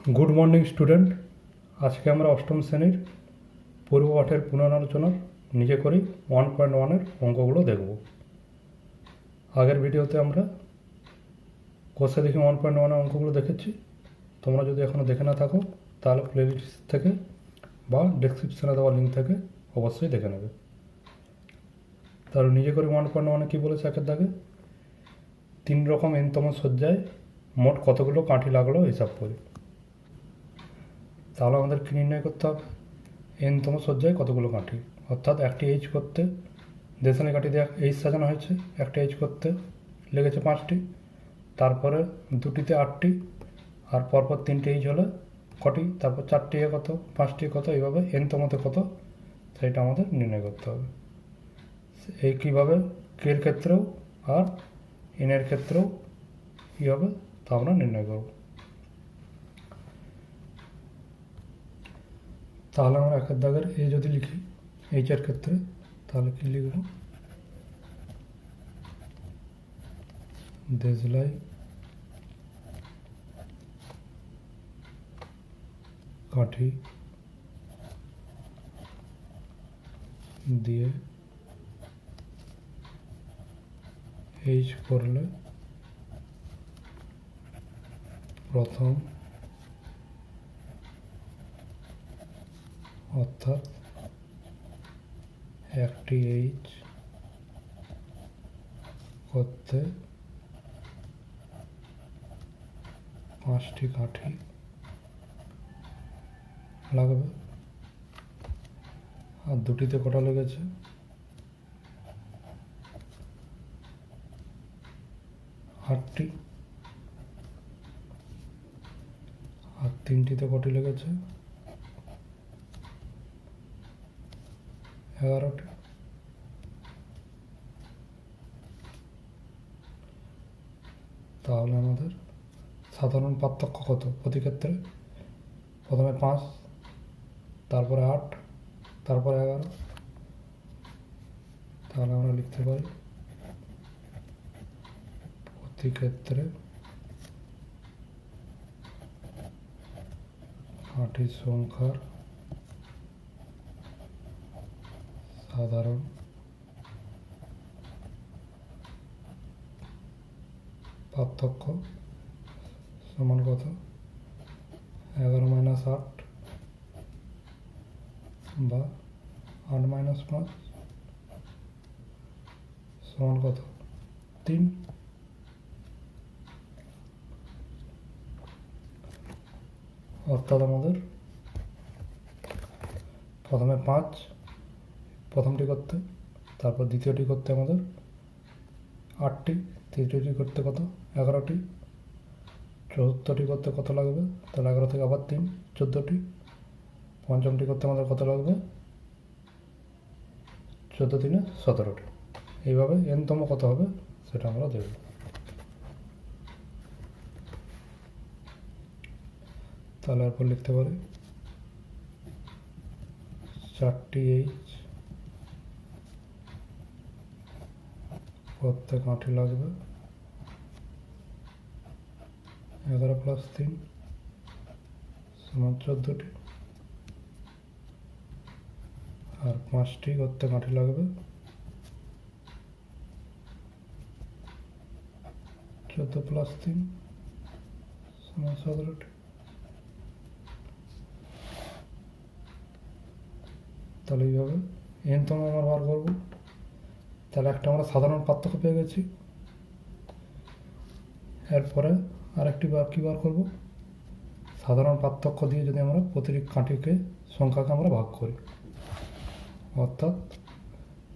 Good morning student. आज के আমরা অষ্টম শ্রেণীর পূর্ব পাঠের পুনরালোচনার নিজে করেই 1.1 এর অঙ্কগুলো দেখব। আগের ভিডিওতে আমরা কোষে দেখি 1.1 এর অঙ্কগুলো দেখেছি। তোমরা যদি এখনো দেখে না থাকো তাহলে প্লেলিস্ট থেকে বা ডেসক্রিপশনে দেওয়া লিঙ্ক থেকে অবশ্যই দেখে নেবে। তাহলে নিজে করে 1.1 এ কী বলেছে একের দাগে 3 রকম এনতম সজ্জায় মোট কতগুলো কাঠি লাগলো হিসাব করি। তাহলে আমাদের কী নির্ণয় করতে হবে এনতম সজ্জায় কতগুলো কাঠি, অর্থাৎ একটি এইচ করতে দেশানি কাঠি দিয়ে এইচ সাজানো হয়েছে, একটা এইচ করতে লেগেছে 5টি, তারপরে দুটিতে 8টি, আর পরপর 3টে এইচ হলে কটি, তারপর 4টি কত, 5টি কত, এইভাবে এনতমতে কত সেটা আমাদের নির্ণয় করতে হবে। এই কীভাবে কের ক্ষেত্রেও আর এনের ক্ষেত্রেও কী হবে তা আমরা নির্ণয় করব। তাহলে আমরা একের দাগের এ যদি লিখি এইচের ক্ষেত্রে তাহলে কী লিখব, দেশলাই কাঠি দিয়ে এইচ করলে প্রথম অর্থাৎ একটি এইচ করতে 5টি কাঠি লাগবে, আর দুটিতে কটা লেগেছে 8টি, আর 3টিতে কটি লেগেছে 11টি। তাহলে আমাদের সাধারণ পার্থক্য কত প্রতি ক্ষেত্রে, প্রথমে 5, তারপরে 8, তারপরে 11। তাহলে আমরা লিখতে পারি প্রতি ক্ষেত্রে কাঠির সংখ্যার সাধারণ পার্থক্য সমান কত, 11 - 8 বা 8 - 5 সমান কত 3। অর্থাৎ আমাদের প্রথমে 5 প্রথমটি করতে, তারপর দ্বিতীয়টি করতে আমাদের 8টি, তৃতীয়টি করতে কত 11টি, চতুর্থটি করতে কত লাগবে, তাহলে 11 থেকে আবার 3 14টি, পঞ্চমটি করতে আমাদের কত লাগবে 14 × 3 = 17টি। এইভাবে এনতম কত হবে সেটা আমরা দেখব। তাহলে এরপর লিখতে পারি 4টি এইচ করতে কাঠি লাগবে 11 + 3 = 14টি, আর 5টি করতে কাঠি লাগবে 14 + 3 = 17টি। তাহলে এইভাবে এনতম আমরা বার করব। তাহলে একটা আমরা সাধারণ পার্থক্য পেয়ে গেছি। এরপরে আরেকটি কী বার করব, সাধারণ পার্থক্য দিয়ে যদি আমরা প্রতিটি কাঠিকে সংখ্যাকে আমরা ভাগ করি, অর্থাৎ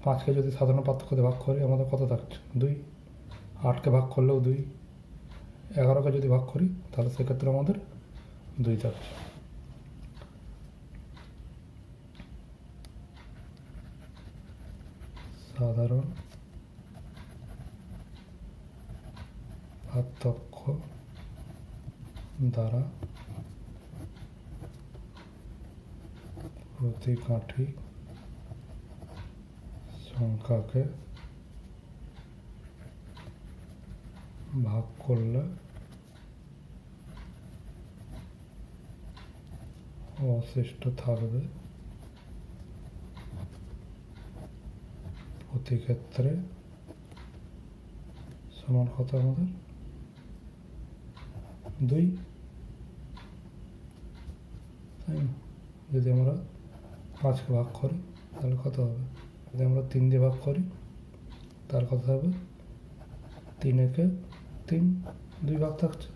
5কে যদি সাধারণ পার্থক্য দিয়ে ভাগ করি আমাদের কত থাকছে 2, 8কে ভাগ করলেও 2, 11কে যদি ভাগ করি তাহলে সেক্ষেত্রে আমাদের 2 থাকছে। সাধারণ পার্থক্য দ্বারা প্রতি কাঠি সংখ্যাকে ভাগ করলে অবশিষ্ট থাকবে প্রতি ক্ষেত্রে সমান কত আমাদের 2, তাই না? যদি আমরা 5কে ভাগ করি তাহলে কত হবে? যদি আমরা 3 দিয়ে ভাগ করি তার কত হবে? 3 একে 3, 2 ভাগ থাকছে।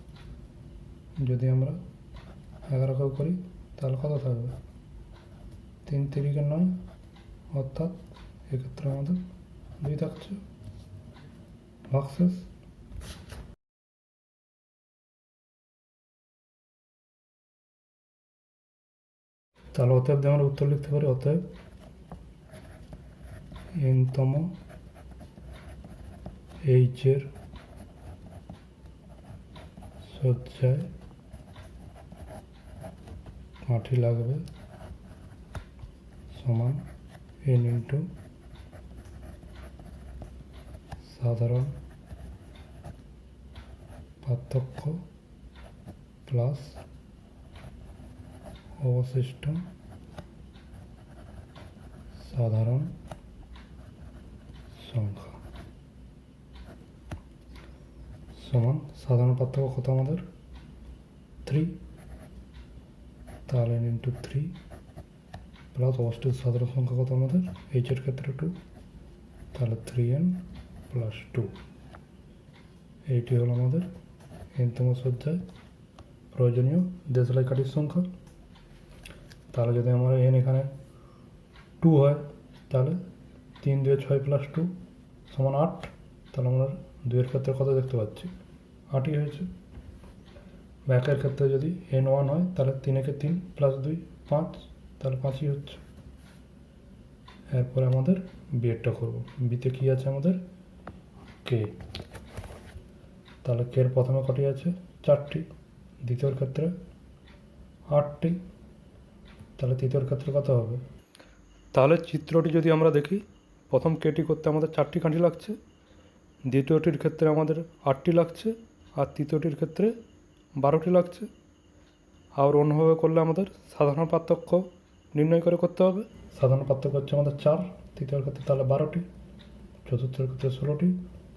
যদি আমরা 11কেও করি তাহলে কত থাকবে? 3 3কে 9, অর্থাৎ এক্ষেত্রে আমাদের 2 থাকছে। ভাগ শেষ। তাহলে অতএব আমরা উত্তর লিখতে পারি, অতএব n-তম এইচের সজ্জায় মাটি লাগবে সমান n ইন্টু সাধারণ পার্থক্য প্লাস অবশিষ্ট সাধারণ সংখ্যা সমান সাধারণ পার্থক্য কত আমাদের? 3, তাহলে n ইন্টু 3 প্লাস অবশিষ্ট সাধারণ সংখ্যা কত আমাদের? এইচের ক্ষেত্রে 2, তাহলে 3n প্লাস 2। এইটি হলো আমাদের n-তম সজ্জায় প্রয়োজনীয় দেশলাই কাঠির সংখ্যা। তাহলে যদি আমরা n এখানে 2 হয় তাহলে 3 2 6 প্লাস 2 সমান 8। তাহলে আমরা 2-এর ক্ষেত্রে কত দেখতে পাচ্ছি? 8ই হয়েছে। ব্যাকের ক্ষেত্রে যদি n1 হয় তাহলে 3 একে 3 প্লাস 2 5, তাহলে 5ই হচ্ছে। এরপরে আমাদের বিয়েরটা করব। বিতে কি আছে আমাদের? কে। তাহলে কে এর প্রথমে কটি আছে? 4টি। দ্বিতীয়র ক্ষেত্রে 8টি। তাহলে তৃতীয়র ক্ষেত্রে কত হবে? তাহলে চিত্রটি যদি আমরা দেখি, প্রথম কেটি করতে আমাদের 4টি কাঠি লাগছে, দ্বিতীয়টির ক্ষেত্রে আমাদের 8টি লাগছে, আর তৃতীয়টির ক্ষেত্রে 12টি লাগছে। আর অন্যভাবে করলে আমাদের সাধারণ পার্থক্য নির্ণয় করে করতে হবে। সাধারণ পার্থক্য হচ্ছে আমাদের 4, তৃতীয়ের ক্ষেত্রে তাহলে 12টি, চতুর্থের ক্ষেত্রে 16টি,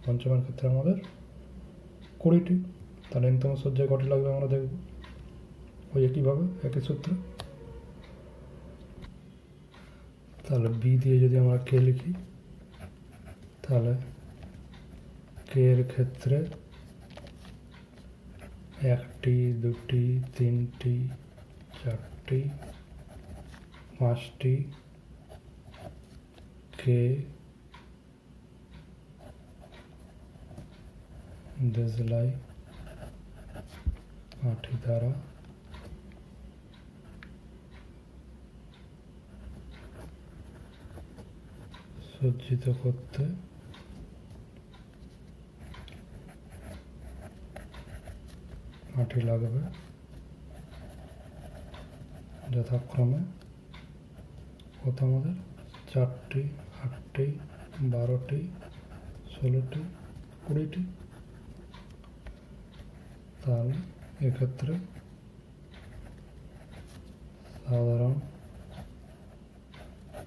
পঞ্চমের ক্ষেত্রে আমাদের 20টি। তাহলে n-তম সজ্জায় কটি লাগবে আমরা দেখব ওই একইভাবে, একই সূত্রে। তাহলে বি দিয়ে যদি আমরা কে লিখি তাহলে কে এর ক্ষেত্রে 1টি 2টি 3টি 4টি 5টি কে দেশলাই কাঠি দ্বারা সজ্জিত করতে মাটি লাগবে যথাক্রমে কত আমাদের? 4টি 8টি 12টি 16টি 20টি। তাহলে এক্ষেত্রে সাধারণ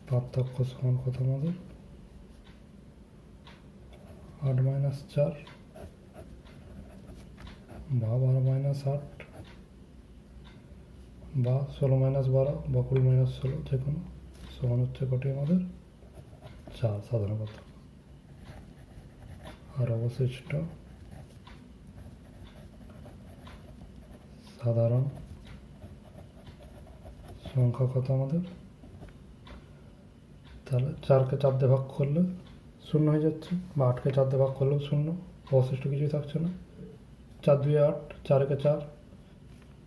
পার্থক্য সমান কত আমাদের? 8 - 4 বা 12 - 8 বা 16 - 12 বা 20 - 16, যে কোনো সমান হচ্ছে কটি আমাদের? 4 সাধারণ পার্থক্য। আর অবশিষ্ট সাধারণ সংখ্যা কত আমাদের? তাহলে 4কে 4 দিয়ে ভাগ করলে 0 হয়ে যাচ্ছে, বা 8কে 4 দিয়ে ভাগ করলেও 0, অবশিষ্ট কিছুই থাকছে না। 4 2 8, 4 একে 4,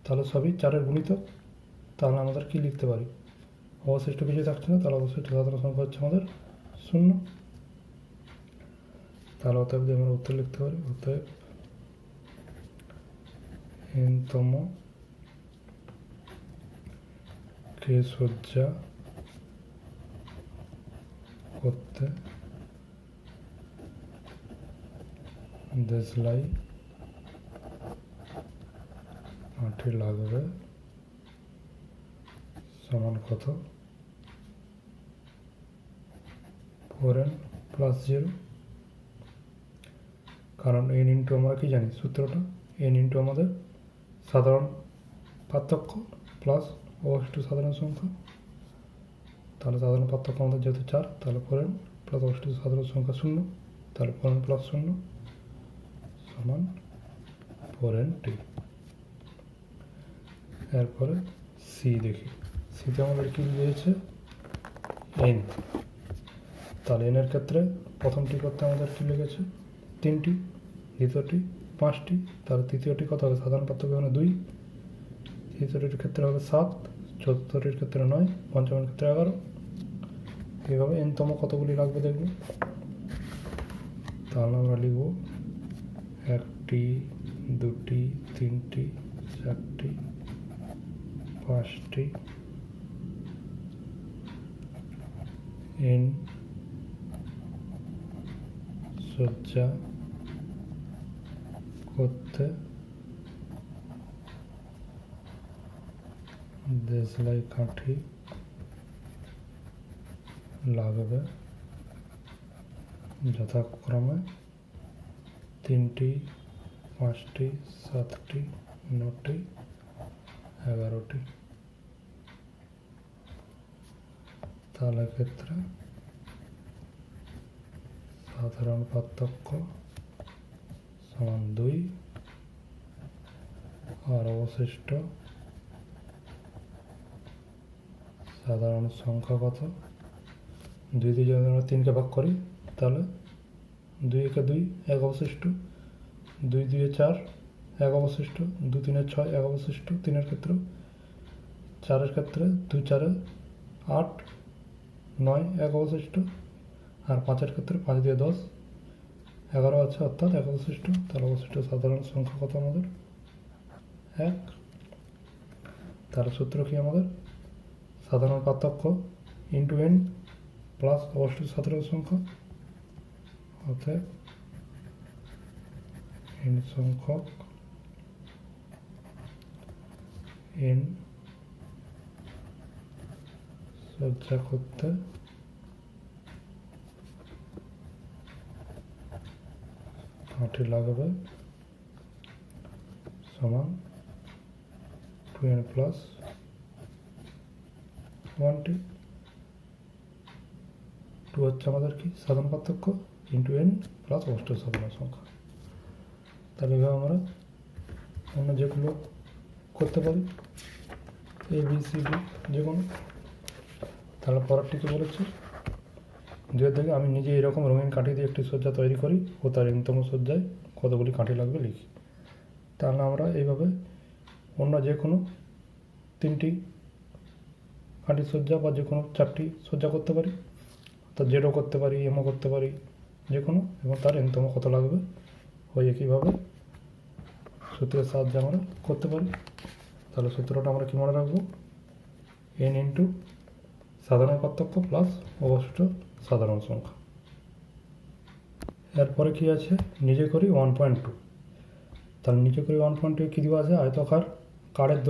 তাহলে সবই 4-এর গুণিতক। তাহলে আমাদের কি লিখতে পারি? অবশিষ্ট কিছুই থাকছে না, তাহলে অবশিষ্ট সাধারণ সংখ্যা হচ্ছে আমাদের 0। তাহলে অতএব দিয়ে আমরা উত্তর লিখতে পারি, অতএব n-তম কে সজ্জা করতে দেশলাই মাটি লাগবে সমান কত 4n প্লাস 0, কারণ n ইন্টু আমরা কি জানি সূত্রটা n ইন্টু আমাদের সাধারণ পার্থক্য প্লাস অবশিষ্ট সাধারণ সংখ্যা। তাহলে সাধারণ পার্থক্য আমাদের যেহেতু 4, তাহলে 4n প্লাস অবশিষ্ট সাধারণ সংখ্যা 0, তাহলে 4n প্লাস 0 সমান 4nt। এরপরে সি দেখি, সিতে আমাদের কি দিয়েছে n, তাহলে n এর ক্ষেত্রে প্রথমটি করতে আমাদের কি লেগেছে 3টি, দ্বিতীয়টি 5টি, তাহলে তৃতীয়টি কত হবে সাধারণ পার্থক্য হবে 2, তৃতীয়টির ক্ষেত্রে হবে 7, চতুর্থটির ক্ষেত্রে 9, পঞ্চমের ক্ষেত্রে 11। এইভাবে n তম কতগুলি লাগবে দেখব। তাহলে আমরা লিখব 1টি 2টি 3টি 4টি 5টি n সজ্জা করতে দেশলাই কাঠি লাগবে যথাক্রমে 3টি 5টি 7টি 9টি 11টি। তাহলে ক্ষেত্রে সাধারণ পার্থক্য সমান 2 আর অবশিষ্ট সাধারণ সংখ্যা কত 2 দিয়ে যদি আমরা 3কে ভাগ করি তাহলে 2 একে 2, 1 অবশিষ্ট, 2 2 4, 1 অবশিষ্ট, 2 3 6, 1 অবশিষ্ট 3 এর ক্ষেত্রে, 4 এর ক্ষেত্রে 2 4 8, 9 1 অবশিষ্ট, আর 5 এর ক্ষেত্রে 5 দিয়ে 10, 11 আছে অর্থাৎ 1 অবশিষ্ট। তাহলে অবশিষ্ট সাধারণ সংখ্যা কত আমাদের 1। তাহলে সূত্র কি আমাদের সাধারণ পার্থক্য ইন্টু n প্লাস অবশিষ্ট সাধারণ সংখ্যা, অর্থাৎ n সংখ্যক n সজ্জা করতে কাঠি লাগবে সমান 2n প্লাস 1টি। 2 হচ্ছে আমাদের কি সাধারণ পার্থক্য ইন্টু n প্লাস অবশিষ্ট সাধারণ সংখ্যা। তাহলে এভাবে আমরা অন্য যেগুলো করতে পারি a b c d যে কোনো। তাহলে পরেরটিকে বলেছি 2 থেকে আমি নিজে এরকম রঙিন কাঠি দিয়ে একটি সজ্জা তৈরি করি ও তার n-তম সজ্জায় কতগুলি কাঠি লাগবে লিখি। তাহলে আমরা এইভাবে অন্য যে কোনো 3টি কাঠির সজ্জা বা যে কোনো 4টি সজ্জা করতে পারি, অর্থাৎ জেডও করতে পারি এমও করতে পারি যে কোনো, এবং তার n-তম কত লাগবে ওই একইভাবে সূত্রের সাহায্যে আমরা করতে পারি। তাহলে সূত্রটা আমরা কী মনে রাখবো n ইন্টু সাধারণ পার্থক্য প্লাস অবশিষ্ট সাধারণ সংখ্যা। এরপরে কি আছে নিজে করি 1.2। তাহলে নিচে করি 1.2 কী দেওয়া আছে আয়তাকার কার্ডের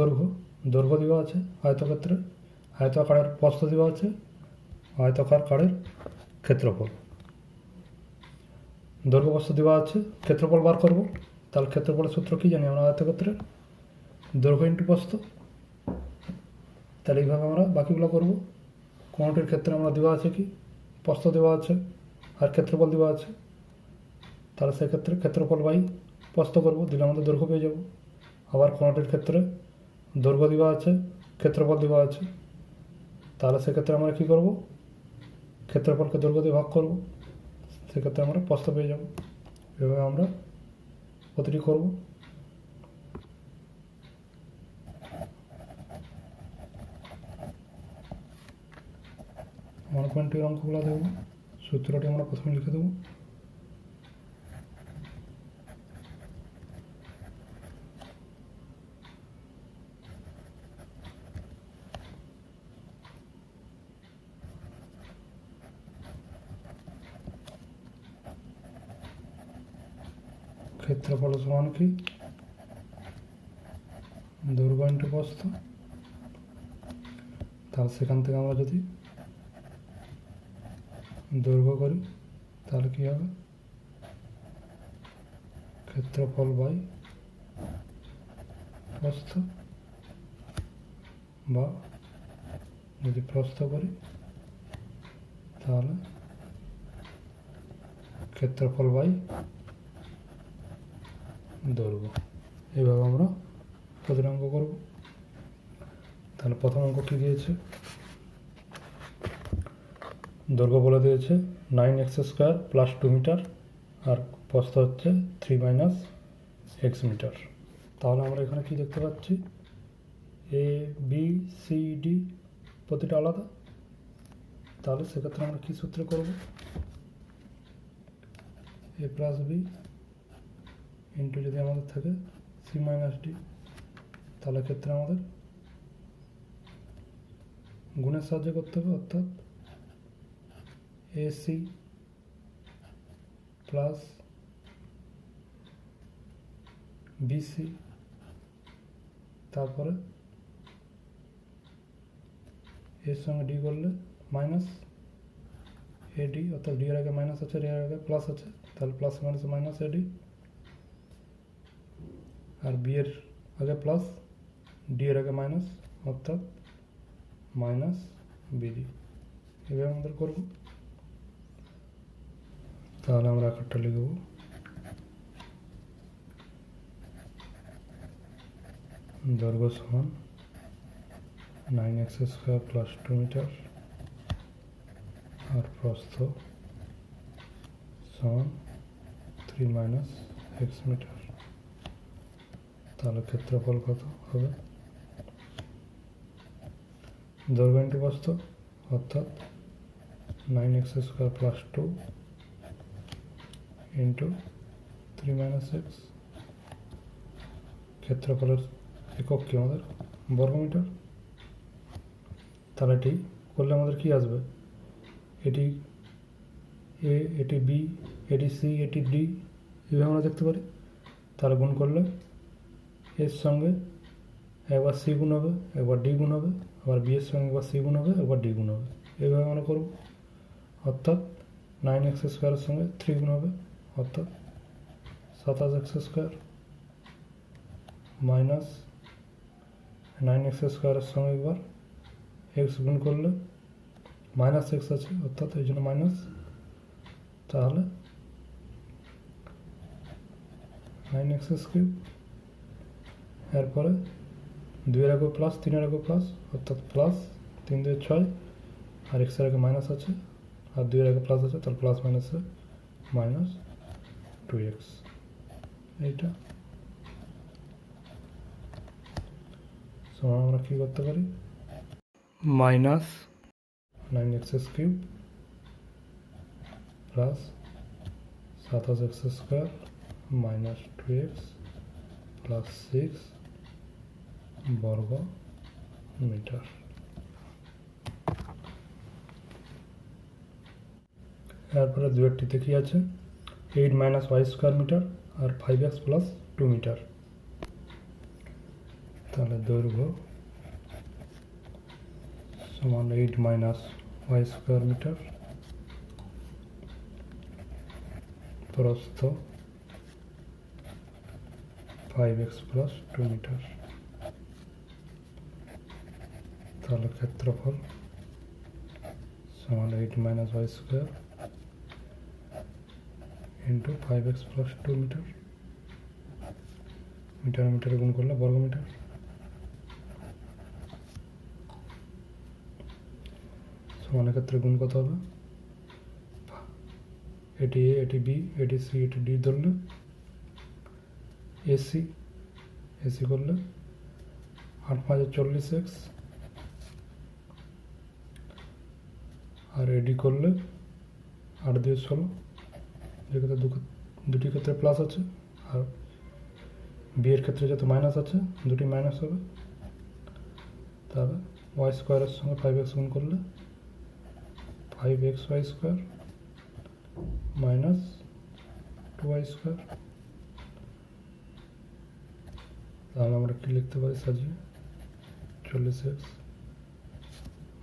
দৈর্ঘ্য দেওয়া আছে, আয়তক্ষেত্রে আয়তাকারের প্রস্থ দেওয়া আছে, আয়তাকার কার্ডের ক্ষেত্রফল, দৈর্ঘ্য প্রস্থ দেওয়া আছে, ক্ষেত্রফল বার করব। তাহলে ক্ষেত্রফলের সূত্র কী জানি আমরা আয়তক্ষেত্রের দৈর্ঘ্য ইন্টু প্রস্থ। তাহলে এইভাবে আমরা বাকিগুলো করব। কোনটির ক্ষেত্রে আমরা দেওয়া আছে কি প্রস্থ দেওয়া আছে আর ক্ষেত্রফল দেওয়া আছে, তাহলে সেক্ষেত্রে ক্ষেত্রফল বাই প্রস্থ করব, দিলে আমাদের দৈর্ঘ্য পেয়ে যাব। আবার কোনটির ক্ষেত্রে দৈর্ঘ্য দেওয়া আছে ক্ষেত্রফল দেওয়া আছে, তাহলে সেক্ষেত্রে আমরা কী করব ক্ষেত্রফলকে দৈর্ঘ্য দিয়ে ভাগ করব, সেক্ষেত্রে আমরা প্রস্থ পেয়ে যাব। এভাবে আমরা প্রতিটি করব। আমরা 1.2 অঙ্কগুলো দেবো, সূত্রটি আমরা প্রথমে লিখে দেবো। ক্ষেত্রফল সমান কি দৈর্ঘ্য ইন্টু প্রস্থ। তাহলে সেখান থেকে আমরা যদি দৈর্ঘ্য করি তাহলে কী হবে, ক্ষেত্রফল বাই প্রস্থ, বা যদি প্রস্থ করি তাহলে ক্ষেত্রফল বাই দৈর্ঘ্য। এইভাবে আমরা প্রতিটা অঙ্ক করব। তাহলে প্রথম অঙ্ক কী দিয়েছে, দৈর্ঘ্য বলে দিয়েছে 9x² + 2 মিটার, আর প্রস্থ হচ্ছে 3 - x মিটার। তাহলে আমরা এখানে কি দেখতে পাচ্ছি, এ বি সি ডি প্রতিটা আলাদা। তাহলে সেক্ষেত্রে আমরা কী সূত্রে করব, a + b ইন্টু যদি আমাদের থাকে c - d, তাহলে ক্ষেত্রে আমাদের গুণের সাহায্যে করতে হবে, অর্থাৎ AC প্লাস BC, তারপরে এর সঙ্গে ডি করলে মাইনাস AD, অর্থাৎ ডি এর আগে মাইনাস আছে, ডি এর আগে প্লাস আছে, তাহলে প্লাস মাইনাস মাইনাস AD, আর বি এর আগে প্লাস, ডি এর আগে মাইনাস, অর্থাৎ মাইনাস BD। এভাবে আমাদের করব। তাহলে আমরা আকারটা লিখব, দৈর্ঘ্য সমান 9x² + 2 মিটার, আর প্রস্থ সমান 3 - x মিটার। তাহলে ক্ষেত্রফল কত হবে, দৈর্ঘ্য ইন্টু প্রস্থ, অর্থাৎ 9x² + 2 ইন্টু 3 - x। ক্ষেত্রফলের একক কি আমাদের বর্গমিটার। তাহলে এটি করলে আমাদের কি আসবে, এটি এ, এটি বি, এটি সি, এটি ডি, এভাবে আমরা দেখতে পারি। তাহলে গুণ করলে এর সঙ্গে একবার সি গুণ হবে, একবার ডি গুণ হবে, আবার বি এর সঙ্গে একবার সি গুণ হবে, একবার ডি গুণ হবে। এইভাবে আমরা করব, অর্থাৎ 9x² এর সঙ্গে 3 গুণ হবে, অর্থাৎ 27x² মাইনাস 9x² এর সঙ্গে একবার x গুণ করলে মাইনাস x আছে, অর্থাৎ এই জন্য মাইনাস, তাহলে 9x³। এরপরে 2 এর আগে প্লাস, 3 এর আগে প্লাস, অর্থাৎ প্লাস 3 2 6, আর x এর আগে মাইনাস আছে, আর 2 এর আগে প্লাস আছে, তাহলে প্লাস মাইনাসে মাইনাস 2x। এইটা সমান আমরা কী করতে পারি, minus 9x³ plus 27x² minus 2x plus 6 বর্গ মিটার। এরপরে দুয়েরটিতে কি আছে, 8 - y² মিটার আর 5x + 2 মিটার। তাহলে দৈর্ঘ্য সমান 8 - y² মিটার, প্রস্থ 5x + 2 মিটার। তাহলে ক্ষেত্রফল সমান 8 - y² into 5x + 2 metre. Metre মিটারে গুণ করলে বর্গ মিটার। সমানের ক্ষেত্রে গুণ কত হবে, এটি এ, এটি বি, এটি সি, এটি ডি ধরলে এসি, এসি করলে 8 × 5 = 40x, আর এডি করলে 8 × 2 = 16, যেক্ষেত্রে দুটি ক্ষেত্রে প্লাস আছে, আর বি এর ক্ষেত্রে যত মাইনাস আছে দুটি মাইনাস হবে। তাহলে y² এর সঙ্গে 5x গুণ করলে 5xy² মাইনাস 2y²। তাহলে আমরা কি লিখতে পারি সাজিয়ে, 40x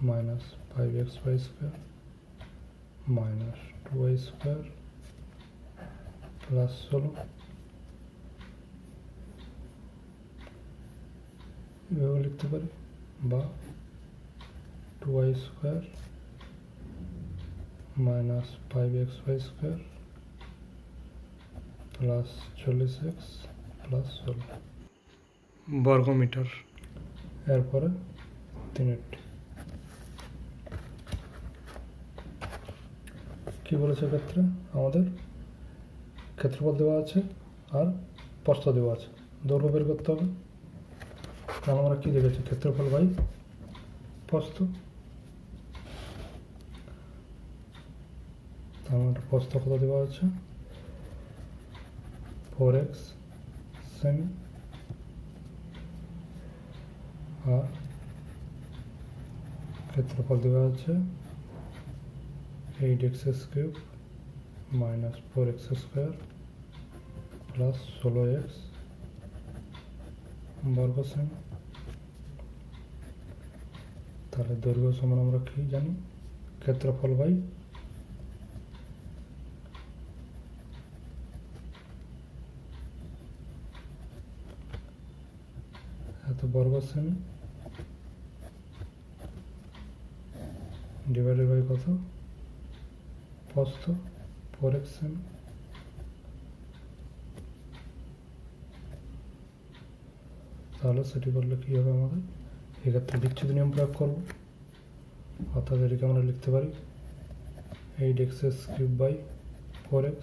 minus 5xy square minus 2y square plus 16 এভাবে লিখতে পারি, বা 2y square minus 5xy square plus 40x plus 16 বর্গমিটার। এরপরে 380 কি বলেছে, ক্ষেত্রে আমাদের ক্ষেত্রফল দেওয়া আছে আর প্রস্থ দেওয়া আছে, দৈর্ঘ্য বের করতে হবে। তাহলে আমরা কি দেখেছি, ক্ষেত্রফল বাই প্রস্থ। তাহলে প্রস্থ কত দেওয়া আছে, 4x সেমি, আর ক্ষেত্রফল দেওয়া আছে 8x cube minus 4x square plus 16x বর্গ সেমি। তাহলে দৈর্ঘ্য সমান আমরা কি জানি, ক্ষেত্রফল বাই এত বর্গ সেমি ডিভাইডেড বাই কত, প্রস্থ 4x সেমি। তাহলে সেটি করলে কী হবে, আমাদের এক্ষেত্রে বিচ্ছেদ নিয়ম প্রয়োগ করব, অর্থাৎ এটিকে আমরা লিখতে পারি 8x cube by 4x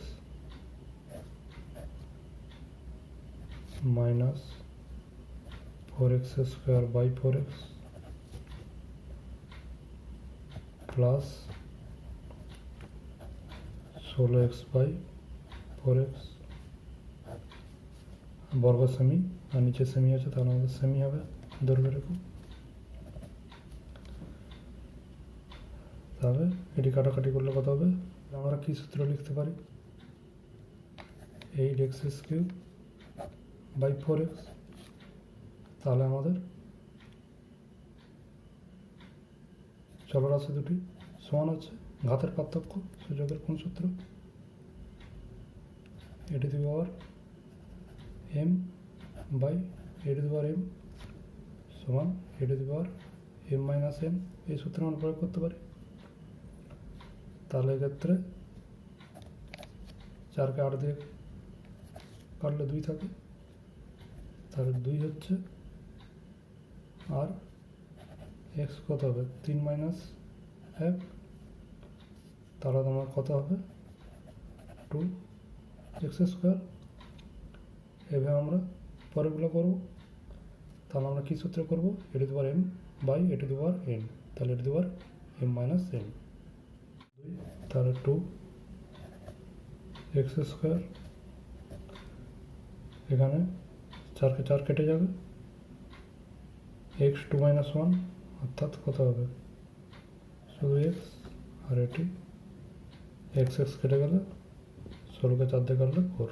minus 4x square by 4x plus 16x by 4x বর্গ সেমি, আর নিচে সেমি আছে, তাহলে আমাদের সেমি হবে দৈর্ঘ্যের একক। তাহলে এটি কাটাকাটি করলে কত হবে, আমরা কি সূত্র লিখতে পারি, 8x কিউব বাই 4x। তাহলে আমাদের চলরাশি দুটি সমান আছে, ঘাতের পার্থক্য সূচকের কোন সূত্র, a to the power m by a to the power m সমান a to the power m minus n, এই সূত্র আমরা প্রয়োগ করতে পারি। তাহলে এক্ষেত্রে 4কে 8 দিয়ে কাটলে 2 থাকে, তাহলে 2 হচ্ছে, আর x কত হবে 3 মাইনাস 1, তাহলে তোমার কত হবে 2x স্কোয়ার। এভাবে আমরা পরেরগুলো করব। তাহলে আমরা কী সূত্রে করবো, a to the power m by a to the power n, তাহলে a to the power m minus n, তাহলে 2x স্কোয়ার, এখানে 4কে 4 কেটে যাবে, x 2 মাইনাস 1 অর্থাৎ কত হবে শুধু x, আর এটি x কেটে গেলে 16কে 4 দিয়ে কাটলে 4,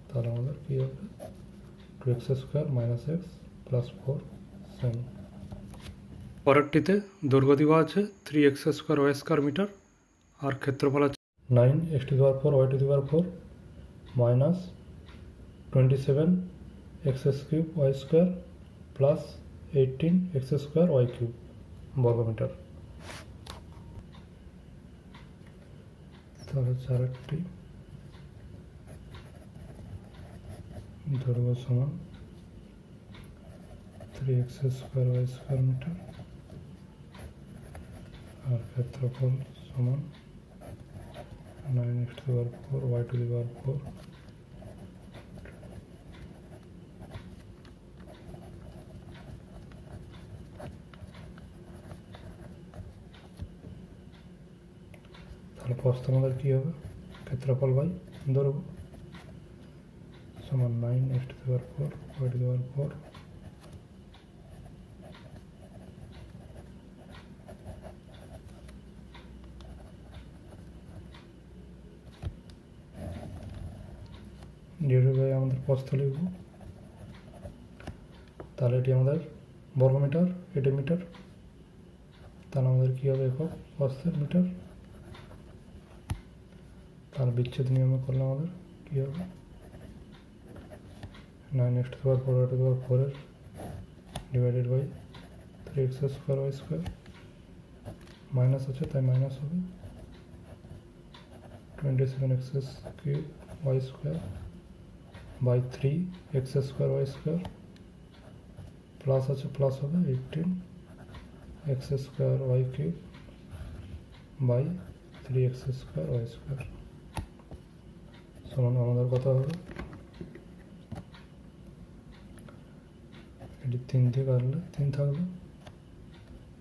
তাহলে আমাদের কী হবে 2x square minus x plus 4 সেমি। পরেরটিতে দৈর্ঘ্য দেওয়া আছে 3x square y square metre, আর ক্ষেত্রফল আছে 9x to the power 4 y to the power 4 minus 27x cube y square plus 18x square y cube বর্গমিটার। তাহলে চারটি দৈর্ঘ্য সমান 3x square y square metre, আর ক্ষেত্রফল সমান 9x to the power 4 y to the power 4 তাহলে প্রস্থ আমাদের কী হবে, ক্ষেত্রফল বাই দৈর্ঘ্য সমান 9x to the power 4 y to the power 4 divided by আমাদের প্রস্থ লিখব। তাহলে এটি আমাদের বর্গমিটার, এটি মিটার, তাহলে আমাদের কী হবে একক প্রস্থের মিটার। তার বিচ্ছেদ নিয়মে করলে আমাদের কী হবে 9x⁴ divided by 3x² minus আছে তাই মাইনাস হবে 27x³ বাই 3x² প্লাস আছে প্লাস হবে 18x² বাই 3x² সমান আমাদের কথা হবে এটি 3 দিয়ে কাটলে 3 থাকবে,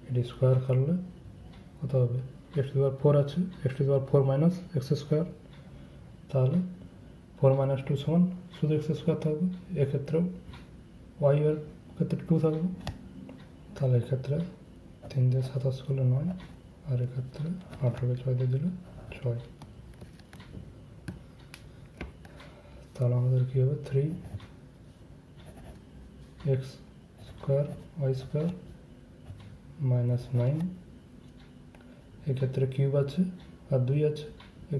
এটি স্কোয়ার কাটলে কত হবে x⁴ আছে x⁴ মাইনাস x², তাহলে 4 - 2 সমান শুধু x² থাকবে। এক্ষেত্রেও y এর ক্ষেত্রে 2 থাকবে, তাহলে এক্ষেত্রে 3 দিয়ে 27 করলে 9, আর এক্ষেত্রে 18কে 6 দিয়ে দিলে 6। তাহলে আমাদের কী হবে 3x² মাইনাস 9, এক্ষেত্রে কিউব আছে আর 2 আছে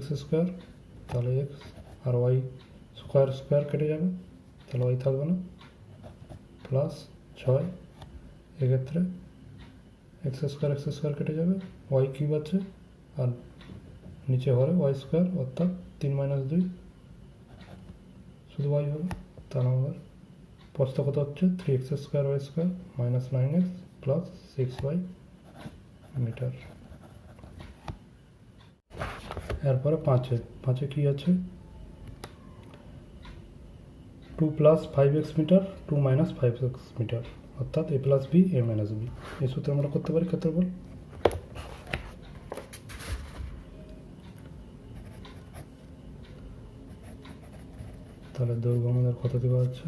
x², তাহলে x আর y স্কোয়ার কেটে যাবে, তাহলে y থাকবে না, প্লাস 6, এক্ষেত্রে x² কেটে যাবে, y কিউব আছে আর নিচে হরে y² অর্থাৎ 3 - 2 শুধু y হবে। তাহলে আমাদের প্রস্থ কত হচ্ছে 3x² minus 9x plus 6y metre. এরপরে 5-এ কী আছে 2 + 5x মিটার 2 - 5x মিটার অর্থাৎ a + b a - b। এই সূত্রে আমরা করতে পারি ক্ষেত্রফল। তাহলে দৈর্ঘ্য আমাদের কত দেওয়া আছে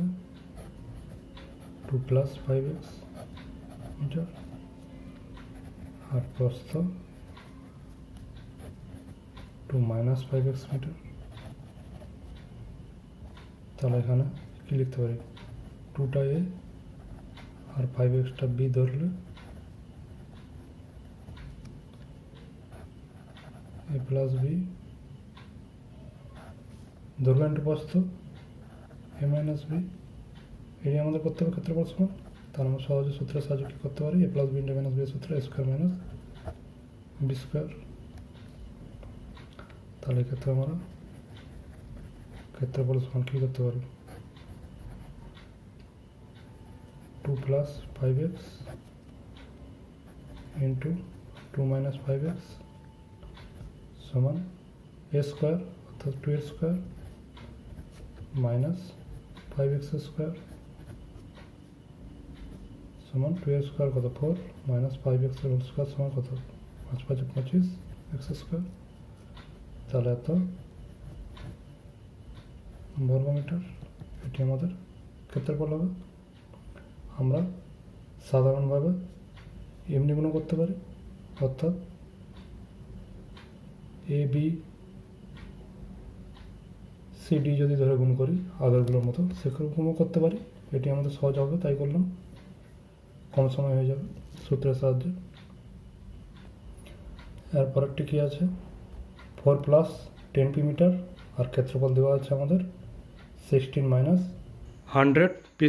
2 + 5x মিটার আর প্রস্থ 2 - 5x মিটার। তাহলে এখানে কী লিখতে পারি 2টা a আর 5xটা b ধরলে a + b দৈর্ঘ্য ইন্টু প্রস্থ a - b, এটি আমাদের করতে হবে ক্ষেত্রফল সমান। তাহলে আমরা সহজে সূত্রের সাহায্যে কী করতে পারি a + b × - b সূত্র a² - b²। তাহলে এক্ষেত্রে আমরা ক্ষেত্রফল সমান কী করতে পারি 2 + 5x ইন্টু 2 - 5x সমান a² অর্থাৎ 2a² মাইনাস 5x² সমান 2a² কত 4 মাইনাস 5x² সমান কত 5 × 5 = 25 x²। তাহলে এত বর্গমিটার এটি আমাদের ক্ষেত্রফল হবে। আমরা সাধারণভাবে এমনি গুণ করতে পারি, অর্থাৎ AB CD যদি ধরে গুণ করি আগেরগুলোর মতো সেরকমও করতে পারি। এটি আমাদের সহজ হবে তাই করলাম, কম সময় হয়ে যাবে সূত্রের সাহায্যে। এরপরেরটি কী আছে 4 + 10p মিটার আর ক্ষেত্রফল দেওয়া আছে আমাদের 16 - 100 p²,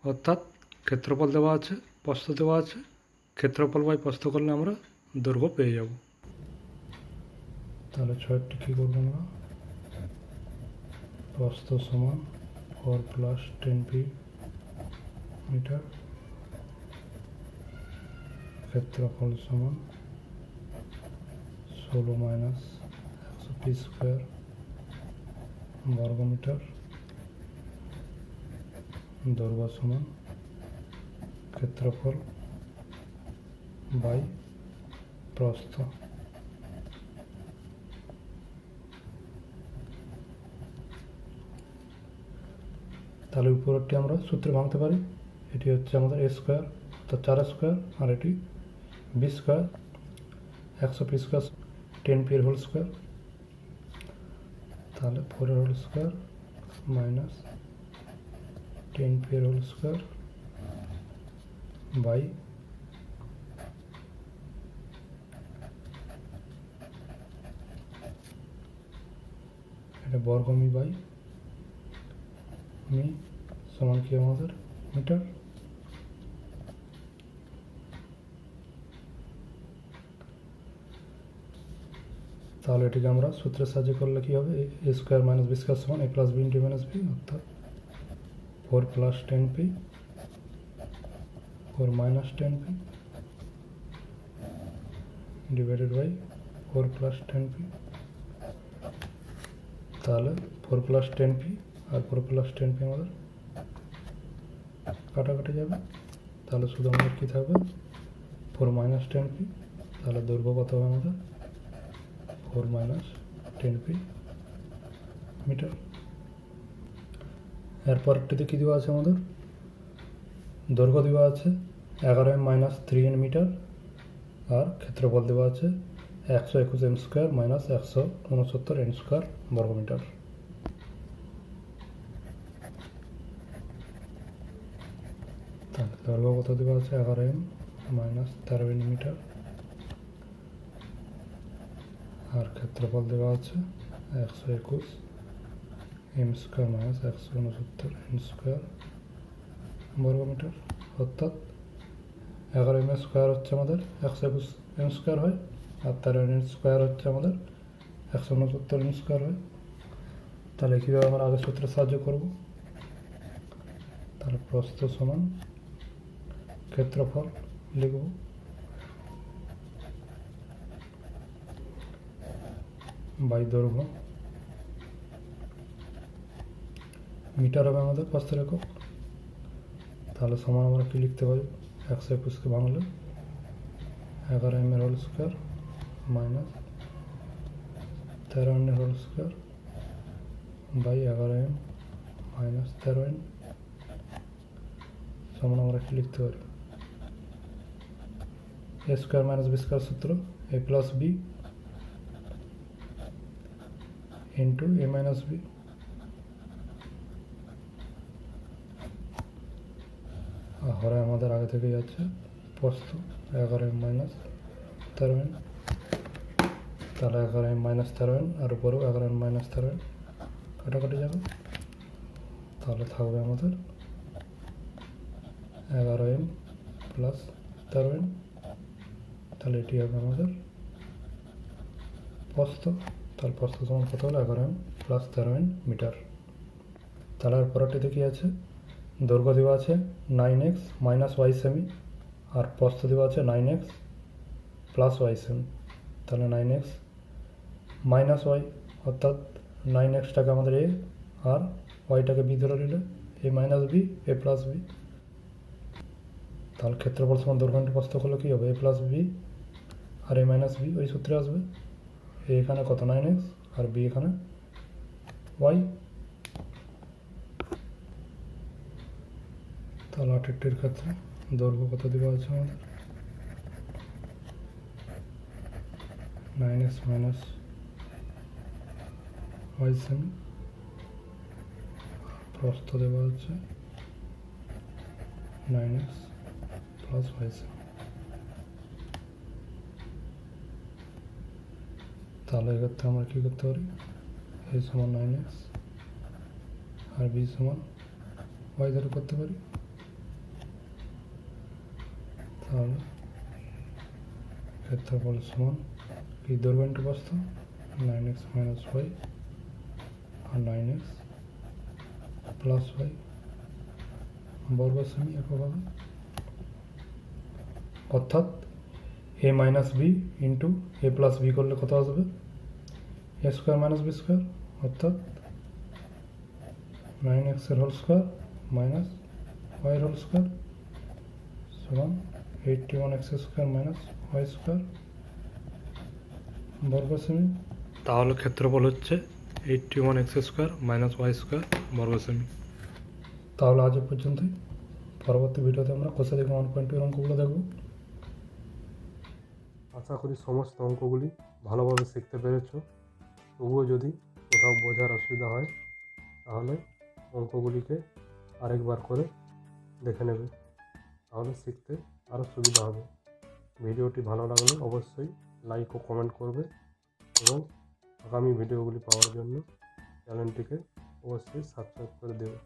অর্থাৎ ক্ষেত্রফল দেওয়া আছে প্রস্থ দেওয়া আছে, ক্ষেত্রফল বাই প্রস্থ করলে আমরা দৈর্ঘ্য পেয়ে যাব। তাহলে 6টি কী করবো আমরা প্রস্থ সমান 4 + 10p মিটার, ক্ষেত্রফল সমান 16 - 100 p² বর্গমিটার, দৈর্ঘ্য সমান ক্ষেত্রফল বাই প্রস্থ। তাহলে উপরেরটি আমরা সূত্রে ভাঙতে পারি। এটি হচ্ছে আমাদের a² অর্থাৎ 4² আর এটি b², 100 p² 10p এর হোল স্কোয়ার, তাহলে 4 এর হোল স্কোয়ার মাইনাস 10p এর হোল স্কোয়ার বাই এখানে বর্গ মি বাই মি সমান কি আমাদের মিটার। তাহলে এটিকে আমরা সূত্রের সাহায্যে করলে কী হবে, a square minus b square সমান a plus b into minus b, অর্থাৎ 4 plus 10p 4 minus 10p divided by 4 plus 10p। তাহলে 4 প্লাস 10p আর 4 প্লাস 10p আমাদের কাটাকাটি যাবে, তাহলে শুধু আমাদের কী থাকবে 4 মাইনাস 10p। তাহলে দৈর্ঘ্য কত হবে আমাদের 4 মাইনাস 10p মিটার। এরপরটিতে কী দেওয়া আছে আমাদের, দৈর্ঘ্য দেওয়া আছে 11m মাইনাস 3n মিটার আর ক্ষেত্রফল দেওয়া আছে 121m square minus 169n square বর্গমিটার। তাহলে দৈর্ঘ্য কত দেওয়া আছে 11m মাইনাস 13n মিটার আর ক্ষেত্রফল দেওয়া আছে 121m square minus 169n square বর্গমিটার, অর্থাৎ 11m স্কোয়ার হচ্ছে আমাদের 121m স্কোয়ার হয় আর 13n স্কোয়ার হচ্ছে আমাদের 169n স্কোয়ার হয়। তাহলে কীভাবে আমরা আগের সূত্রে সাহায্য করব, তাহলে প্রস্থ সমান ক্ষেত্রফল লিখব, বাই দৈর্ঘ্য, মিটার হবে আমাদের প্রস্থের একক। তাহলে সমান আমরা কি লিখতে পারি, 121কে ভাঙলে 11m এর হোল স্কোয়ার মাইনাস 13n এর whole square by 11m minus 13n সমান আমরা কি লিখতে পারি, এ স্কোয়ার মাইনাস বি স্কোয়ার সূত্র এ প্লাস বি ইন্টু এ মাইনাস বি। হরে আমাদের আগে থেকে যাচ্ছে প্রস্থ 11m মাইনাস 13n, তাহলে 11m মাইনাস 13n আর উপরেও 11m মাইনাস 13n কাটাকাটি যাবে, তাহলে থাকবে আমাদের 11m প্লাস 13n। তাহলে এটি হবে আমাদের প্রস্থ। তাহলে প্রস্থ সমান কত হলো 11m প্লাস 13n মিটার। তাহলে আর পরেরটিতে কী আছে, দৈর্ঘ্য দেওয়া আছে 9x মাইনাস y সেমি আর প্রস্থ দেওয়া আছে 9x প্লাস y সেমি। তাহলে 9x মাইনাস y অর্থাৎ 9xটাকে আমাদের এ আর ওয়াইটাকে বি ধরে নিলে এ minus B A plus B. তাহলে ক্ষেত্রফল সমান দৈর্ঘ্য ইন্টু প্রস্থ করলে কী হবে, এ প্লাস বি আর এ মাইনাস বি ওই সূত্রে আসবে, এ এখানে কত 9x আর বি এখানে y। তাহলে 8টির ক্ষেত্রে দৈর্ঘ্য কত দেওয়া আছে আমাদের 9x মাইনাস y সেমি, প্রস্থ দেওয়া হচ্ছে 9x প্লাস y সেমি। তাহলে এক্ষেত্রে আমরা কী করতে পারি, a সমান 9x আর b সমান y ধরে করতে পারি। তাহলে ক্ষেত্রফল সমান কি দৈর্ঘ্য ইন্টু প্রস্থ 9x মাইনাস y আর 9x প্লাস y বর্গ সেমি এককভাবে, অর্থাৎ এ মাইনাস বি ইন্টু এ প্লাস বি করলে কত আসবে, এ স্কোয়ার মাইনাস বি স্কোয়ার অর্থাৎ 9x এর হোল স্কোয়ার মাইনাস y এর হোল স্কোয়ার সমান 81x square minus y square বর্গ সেমি। তাহলে ক্ষেত্রফল হচ্ছে 81x square minus y square বর্গ সেমি। তাহলে আজ পর্যন্তই, পরবর্তী ভিডিওতে আমরা কোষে দেখে 1.2 এর অঙ্কগুলো দেখব। আশা করি সমস্ত অঙ্কগুলি ভালোভাবে শিখতে পেরেছ। তবুও যদি কোথাও বোঝার অসুবিধা হয় তাহলে অঙ্কগুলিকে আরেকবার করে দেখে নেবে, তাহলে শিখতে আরও সুবিধা হবে। ভিডিওটি ভালো লাগলে অবশ্যই লাইক ও কমেন্ট করবে এবং আগামী ভিডিওগুলি পাওয়ার জন্য চ্যানেলটিকে অবশ্যই সাবস্ক্রাইব করে দেবে।